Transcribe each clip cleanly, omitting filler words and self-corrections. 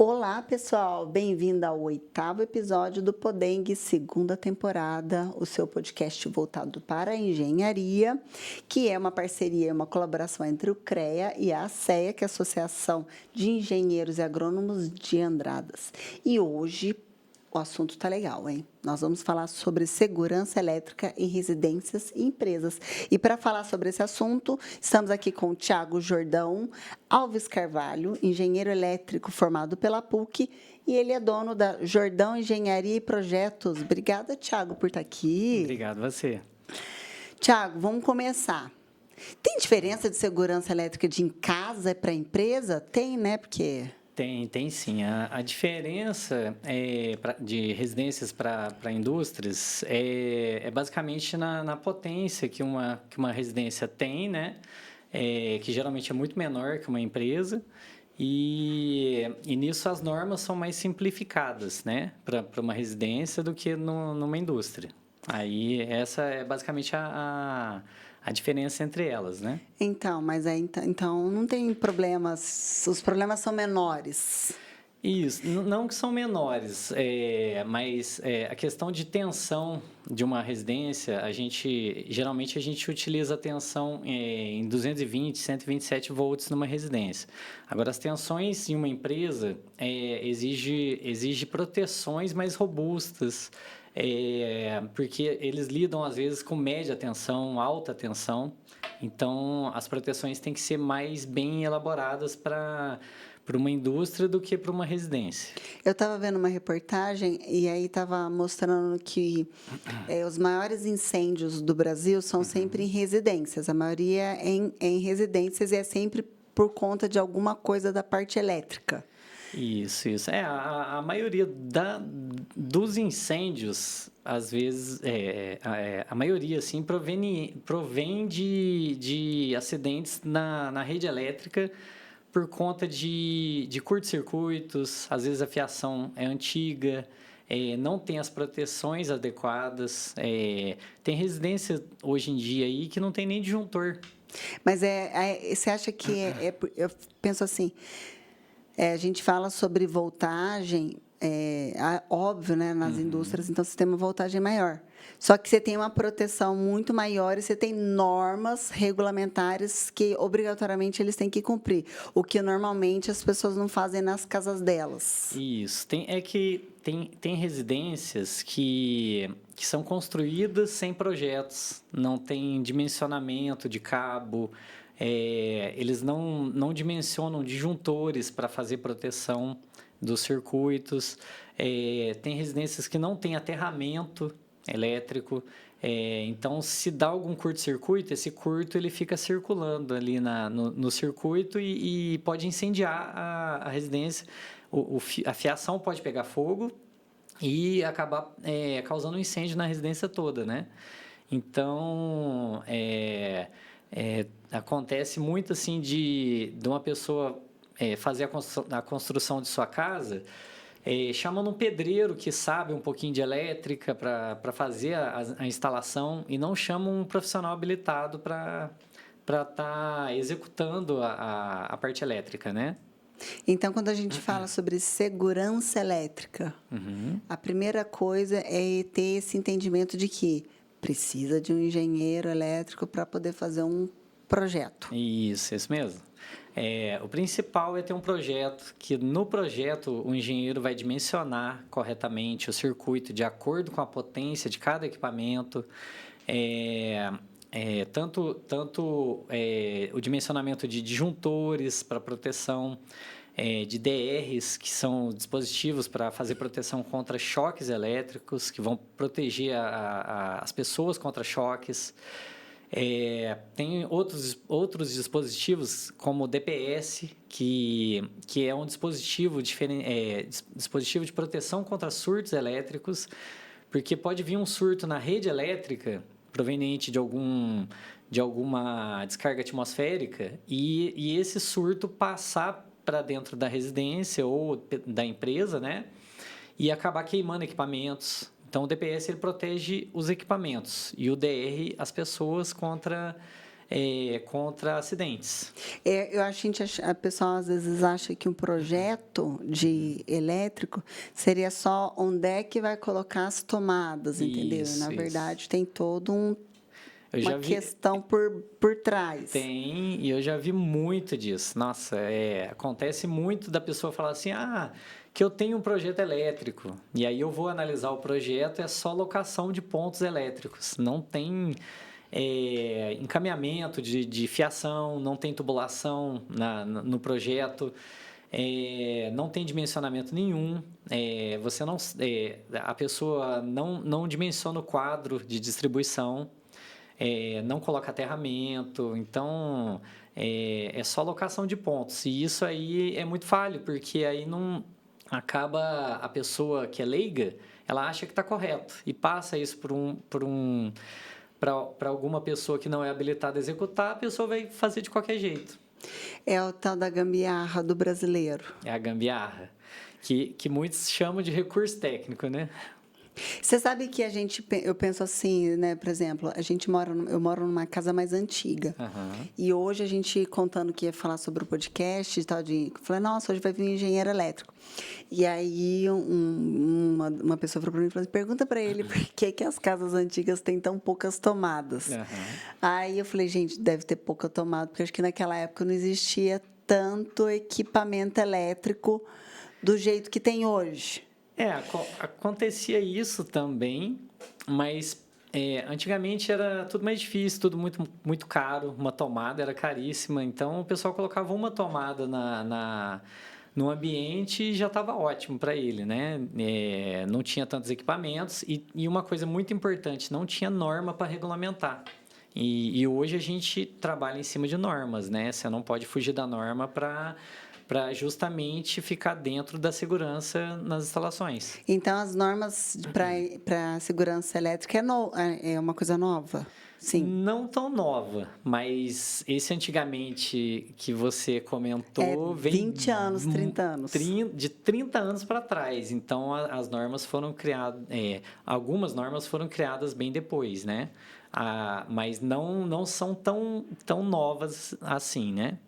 Olá, pessoal! Bem-vindo ao 8º episódio do Podeng, segunda temporada, o seu podcast voltado para a engenharia, que é uma parceria, uma colaboração entre o CREA e a ACEA, que é a Associação de Engenheiros e Agrônomos de Andradas. E hoje o assunto tá legal, hein? Nós vamos falar sobre segurança elétrica em residências e empresas. E para falar sobre esse assunto, estamos aqui com o Tiago Jordão Alves Carvalho, engenheiro elétrico formado pela PUC, e ele é dono da Jordão Engenharia e Projetos. Obrigada, Tiago, por estar aqui. Obrigado você. Tiago, vamos começar. Tem diferença de segurança elétrica de em casa para empresa? Tem, né? Porque... Tem sim. A diferença de residências para indústrias é basicamente na potência que uma residência tem, né? Que geralmente é muito menor que uma empresa. E nisso as normas são mais simplificadas, né? Para uma residência do que numa indústria. Aí essa é basicamente a diferença entre elas, né? Então, mas então não tem problemas, os problemas são menores. Isso, não que são menores, mas a questão de tensão de uma residência, geralmente a gente utiliza a tensão em 220, 127 volts numa residência. Agora, as tensões em uma empresa exige proteções mais robustas, porque eles lidam às vezes com média tensão, alta tensão, então as proteções têm que ser mais bem elaboradas para uma indústria do que para uma residência. Eu estava vendo uma reportagem e aí estava mostrando que os maiores incêndios do Brasil são sempre em residências. A maioria é em residências e é sempre por conta de alguma coisa da parte elétrica. Isso. A maioria dos incêndios, às vezes, a maioria, assim, provém de acidentes na rede elétrica por conta de curtos-circuitos, às vezes a fiação é antiga, não tem as proteções adequadas. Tem residência hoje em dia aí que não tem nem disjuntor. Mas você acha que eu penso assim, a gente fala sobre voltagem, óbvio, né, nas indústrias, então você tem uma voltagem maior. Só que você tem uma proteção muito maior e você tem normas regulamentares que, obrigatoriamente, eles têm que cumprir, o que, normalmente, as pessoas não fazem nas casas delas. Isso. Tem residências que são construídas sem projetos, não tem dimensionamento de cabo, eles não dimensionam disjuntores para fazer proteção dos circuitos, tem residências que não têm aterramento elétrico, então se dá algum curto-circuito, esse curto ele fica circulando ali no circuito e pode incendiar a residência, a fiação pode pegar fogo e acabar causando um incêndio na residência toda, né? Então, acontece muito assim de uma pessoa fazer a construção de sua casa, chamando um pedreiro que sabe um pouquinho de elétrica para fazer a instalação e não chama um profissional habilitado para estar executando a parte elétrica, né? Então, quando a gente fala sobre segurança elétrica, a primeira coisa é ter esse entendimento de que precisa de um engenheiro elétrico para poder fazer um projeto. Isso mesmo. O principal é ter um projeto que, no projeto, o engenheiro vai dimensionar corretamente o circuito de acordo com a potência de cada equipamento, tanto o dimensionamento de disjuntores para proteção, de DRs, que são dispositivos para fazer proteção contra choques elétricos, que vão proteger as pessoas contra choques. Tem outros dispositivos, como o DPS, que é um dispositivo dispositivo de proteção contra surtos elétricos, porque pode vir um surto na rede elétrica proveniente de alguma descarga atmosférica e esse surto passar para dentro da residência ou da empresa, né? E acabar queimando equipamentos. Então, o DPS ele protege os equipamentos e o DR as pessoas contra contra acidentes. Eu acho que a pessoa às vezes acha que um projeto de elétrico seria só onde é que vai colocar as tomadas, entendeu? Isso, Na isso. verdade, tem todo Eu uma já vi, questão por trás. tem, e eu já vi muito disso. Nossa, acontece muito da pessoa falar assim, que eu tenho um projeto elétrico, e aí eu vou analisar o projeto, é só locação de pontos elétricos, não tem encaminhamento de fiação, não tem tubulação no projeto, não tem dimensionamento nenhum, você não, a pessoa não dimensiona o quadro de distribuição, não coloca aterramento, então é só locação de pontos. E isso aí é muito falho, porque aí não acaba a pessoa que é leiga, ela acha que está correto e passa isso para alguma pessoa que não é habilitada a executar, a pessoa vai fazer de qualquer jeito. É o tal da gambiarra do brasileiro. É a gambiarra, que muitos chamam de recurso técnico, né? Você sabe que eu penso assim, né? Por exemplo, eu moro numa casa mais antiga. Uhum. E hoje a gente contando que ia falar sobre o podcast e tal, falei, nossa, hoje vai vir um engenheiro elétrico. E aí uma pessoa falou para mim e falou assim, pergunta para ele por que as casas antigas têm tão poucas tomadas. Uhum. Aí eu falei, gente, deve ter pouca tomada, porque acho que naquela época não existia tanto equipamento elétrico do jeito que tem hoje. Acontecia isso também, mas antigamente era tudo mais difícil, tudo muito, muito caro, uma tomada era caríssima, então o pessoal colocava uma tomada no ambiente e já estava ótimo para ele, né? Não tinha tantos equipamentos e uma coisa muito importante, não tinha norma para regulamentar. E hoje a gente trabalha em cima de normas, né? Você não pode fugir da norma para justamente ficar dentro da segurança nas instalações. Então, as normas para segurança elétrica é uma coisa nova? Sim. Não tão nova, mas esse antigamente que você comentou... vem 20 anos, 30 anos. De 30 anos para trás. Então, as normas foram criadas... algumas normas foram criadas bem depois, né? Mas não são tão novas assim, né?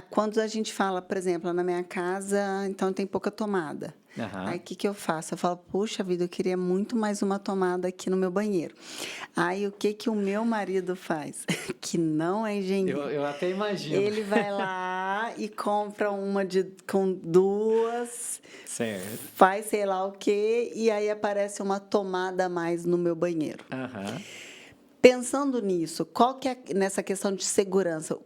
Quando a gente fala, por exemplo, na minha casa, então tem pouca tomada. Uhum. Aí, o que eu faço? Eu falo, puxa vida, eu queria muito mais uma tomada aqui no meu banheiro. Aí, o que o meu marido faz? Que não é engenheiro. Eu até imagino. Ele vai lá e compra uma com duas. Certo. Faz sei lá o quê, e aí aparece uma tomada a mais no meu banheiro. Uhum. Pensando nisso, qual que é nessa questão de segurança?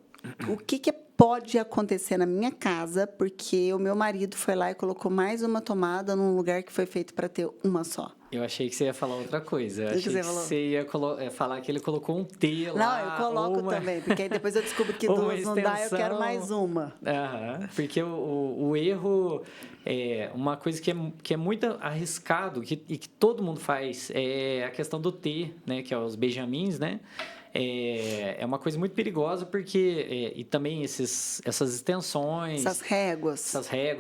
O que pode acontecer na minha casa, porque o meu marido foi lá e colocou mais uma tomada num lugar que foi feito para ter uma só? Eu achei que você ia falar outra coisa. Eu achei que você ia falar que ele colocou um T lá. Não, eu coloco também, porque aí depois eu descubro que duas não dá, eu quero mais uma. Uhum, porque o erro é uma coisa que é muito arriscado e que todo mundo faz, é a questão do T, né, que é os benjamins, né? É uma coisa muito perigosa porque e também essas extensões, essas réguas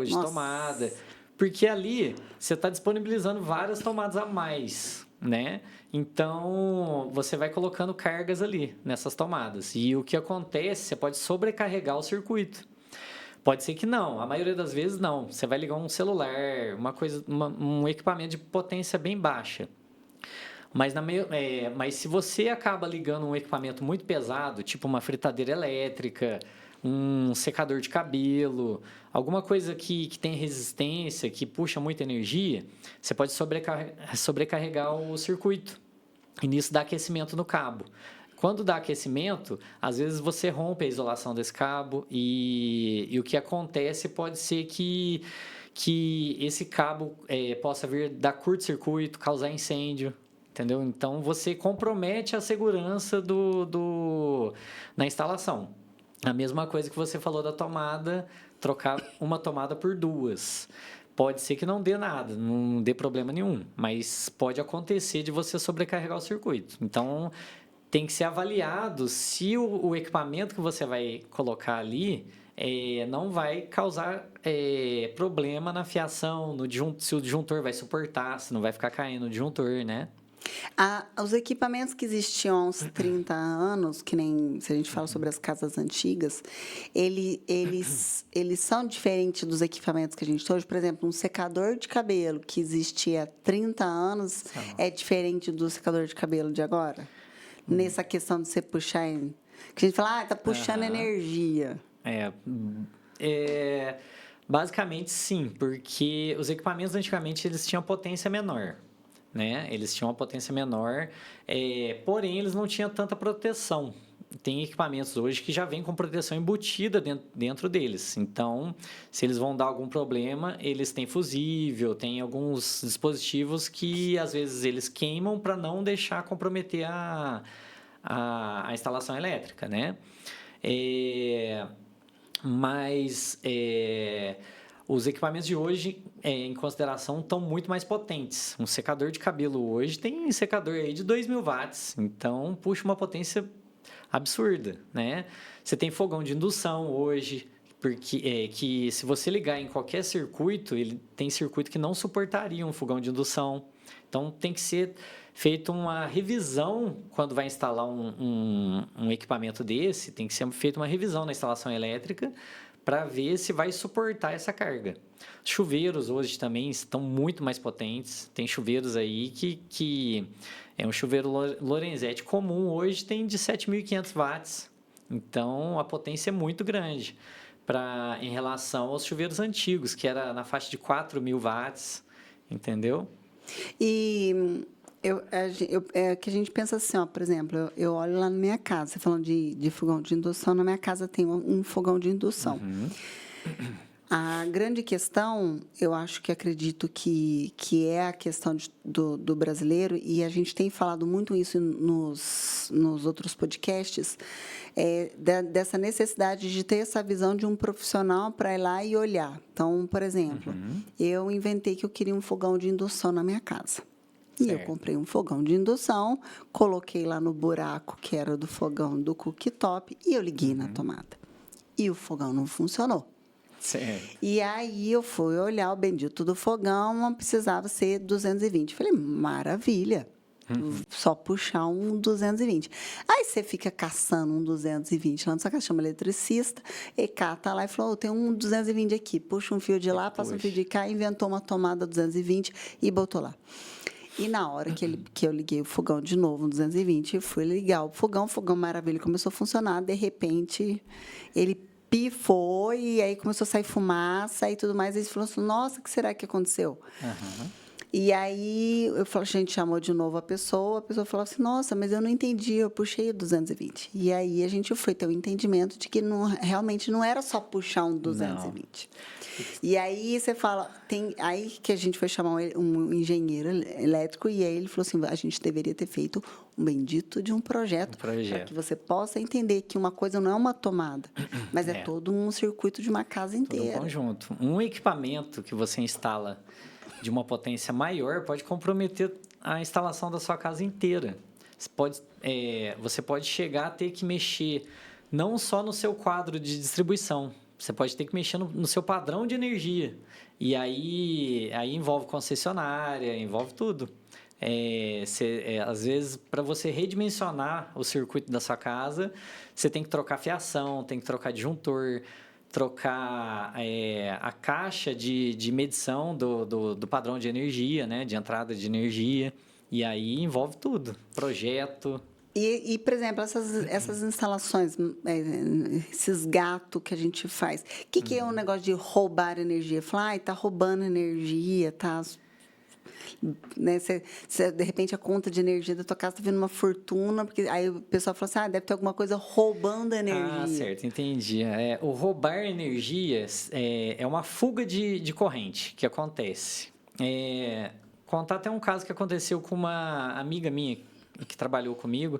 de Nossa. tomada, porque ali você está disponibilizando várias tomadas a mais, né? Então você vai colocando cargas ali nessas tomadas e o que acontece, você pode sobrecarregar o circuito. Pode ser que não, a maioria das vezes não. Você vai ligar um celular, um equipamento de potência bem baixa. Mas se você acaba ligando um equipamento muito pesado, tipo uma fritadeira elétrica, um secador de cabelo, alguma coisa que tem resistência, que puxa muita energia, você pode sobrecarregar o circuito. E nisso dá aquecimento no cabo. Quando dá aquecimento, às vezes você rompe a isolação desse cabo e o que acontece pode ser que esse cabo possa vir dar curto-circuito, causar incêndio. Entendeu? Então, você compromete a segurança na instalação. A mesma coisa que você falou da tomada, trocar uma tomada por duas. Pode ser que não dê nada, não dê problema nenhum, mas pode acontecer de você sobrecarregar o circuito. Então, tem que ser avaliado se o equipamento que você vai colocar ali não vai causar problema na fiação, se o disjuntor vai suportar, se não vai ficar caindo o disjuntor, né? Os equipamentos que existiam há uns 30 anos, que nem se a gente fala sobre as casas antigas, eles são diferentes dos equipamentos que a gente tem hoje. Por exemplo, um secador de cabelo que existia há 30 anos é diferente do secador de cabelo de agora? Nessa questão de você puxar... Que a gente fala, tá puxando energia. Basicamente, sim, porque os equipamentos antigamente eles tinham potência menor. Né? Eles tinham uma potência menor, porém eles não tinham tanta proteção. Tem equipamentos hoje que já vêm com proteção embutida dentro deles. Então, se eles vão dar algum problema, eles têm fusível, tem alguns dispositivos que às vezes eles queimam para não deixar comprometer a instalação elétrica, né? Mas os equipamentos de hoje, em consideração, estão muito mais potentes. Um secador de cabelo hoje tem secador aí de 2.000 watts, então puxa uma potência absurda, né? Você tem fogão de indução hoje, porque que se você ligar em qualquer circuito, ele tem circuito que não suportaria um fogão de indução. Então tem que ser feita uma revisão quando vai instalar um equipamento desse, tem que ser feita uma revisão na instalação elétrica para ver se vai suportar essa carga. Chuveiros hoje também estão muito mais potentes. Tem chuveiros aí que um chuveiro Lorenzetti comum hoje tem de 7.500 watts. Então, a potência é muito grande em relação aos chuveiros antigos, que era na faixa de 4.000 watts, entendeu? E que a gente pensa assim, ó, por exemplo, eu olho lá na minha casa, você falando de fogão de indução, na minha casa tem um fogão de indução. Uhum. A grande questão, eu acredito que é a questão do brasileiro, e a gente tem falado muito isso nos outros podcasts, dessa necessidade de ter essa visão de um profissional para ir lá e olhar. Então, por exemplo, eu inventei que eu queria um fogão de indução na minha casa. E eu comprei um fogão de indução, coloquei lá no buraco que era do fogão do cooktop e eu liguei na tomada. E o fogão não funcionou. Certo. E aí eu fui olhar o bendito do fogão, precisava ser 220. Falei, maravilha, só puxar um 220. Aí você fica caçando um 220 lá na sua casa, chama eletricista, e cata lá e falou, tem um 220 aqui, puxa um fio de lá, passa um fio de cá, inventou uma tomada 220 e botou lá. E na hora que eu liguei o fogão de novo, no 220, fui ligar o fogão maravilha, começou a funcionar, de repente, ele pifou e aí começou a sair fumaça e tudo mais, e ele falou assim, nossa, o que será que aconteceu? E aí, a gente chamou de novo a pessoa falou assim, nossa, mas eu não entendi, eu puxei o 220. E aí, a gente foi ter o entendimento de que realmente não era só puxar um 220. Não. E aí, você fala, aí que a gente foi chamar um engenheiro elétrico, e aí ele falou assim, a gente deveria ter feito um bendito de um projeto. Para que você possa entender que uma coisa não é uma tomada, mas é todo um circuito de uma casa inteira. Todo um conjunto. Um equipamento que você instala de uma potência maior pode comprometer a instalação da sua casa inteira. Você pode chegar a ter que mexer não só no seu quadro de distribuição, você pode ter que mexer no seu padrão de energia. E aí envolve concessionária, envolve tudo. Às vezes, para você redimensionar o circuito da sua casa, você tem que trocar fiação, tem que trocar disjuntor, trocar a caixa de medição do padrão de energia, né, de entrada de energia, e aí envolve tudo, projeto. E por exemplo, essas instalações, esses gatos que a gente faz, o que é um negócio de roubar energia? Falar, está roubando energia, tá... Né, de repente a conta de energia da tua casa está vindo uma fortuna, porque aí o pessoal fala assim, deve ter alguma coisa roubando energia. Certo, entendi. O roubar energia é uma fuga de corrente que acontece. Contar até um caso que aconteceu com uma amiga minha que trabalhou comigo.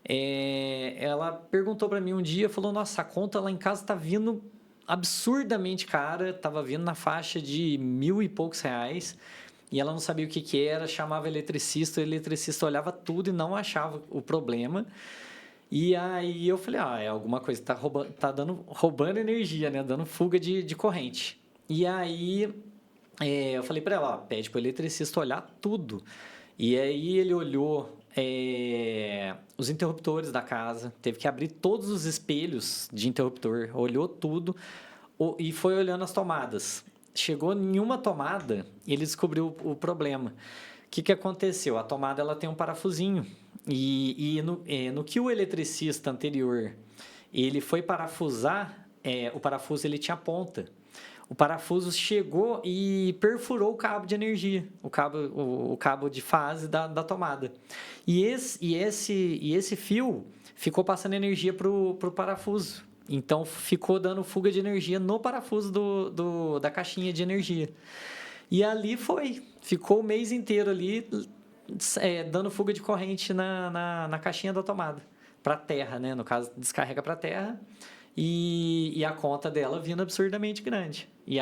Ela perguntou para mim um dia, falou, nossa, a conta lá em casa está vindo absurdamente cara, estava vindo na faixa de 1.000 e poucos reais, e ela não sabia o que era, chamava o eletricista olhava tudo e não achava o problema. E aí eu falei, é alguma coisa que tá roubando energia, né? Dando fuga de corrente. E aí eu falei para ela, pede para o eletricista olhar tudo. E aí ele olhou os interruptores da casa, teve que abrir todos os espelhos de interruptor, olhou tudo e foi olhando as tomadas. Chegou em uma tomada e ele descobriu o problema. O que aconteceu? A tomada ela tem um parafusinho e no que o eletricista anterior ele foi parafusar, o parafuso ele tinha ponta. O parafuso chegou e perfurou o cabo de energia, o cabo de fase da tomada. E esse fio ficou passando energia para o parafuso. Então, ficou dando fuga de energia no parafuso da caixinha de energia. E ali ficou o mês inteiro ali dando fuga de corrente na caixinha da tomada, para a terra, né? No caso, descarrega para a terra e a conta dela vindo absurdamente grande. E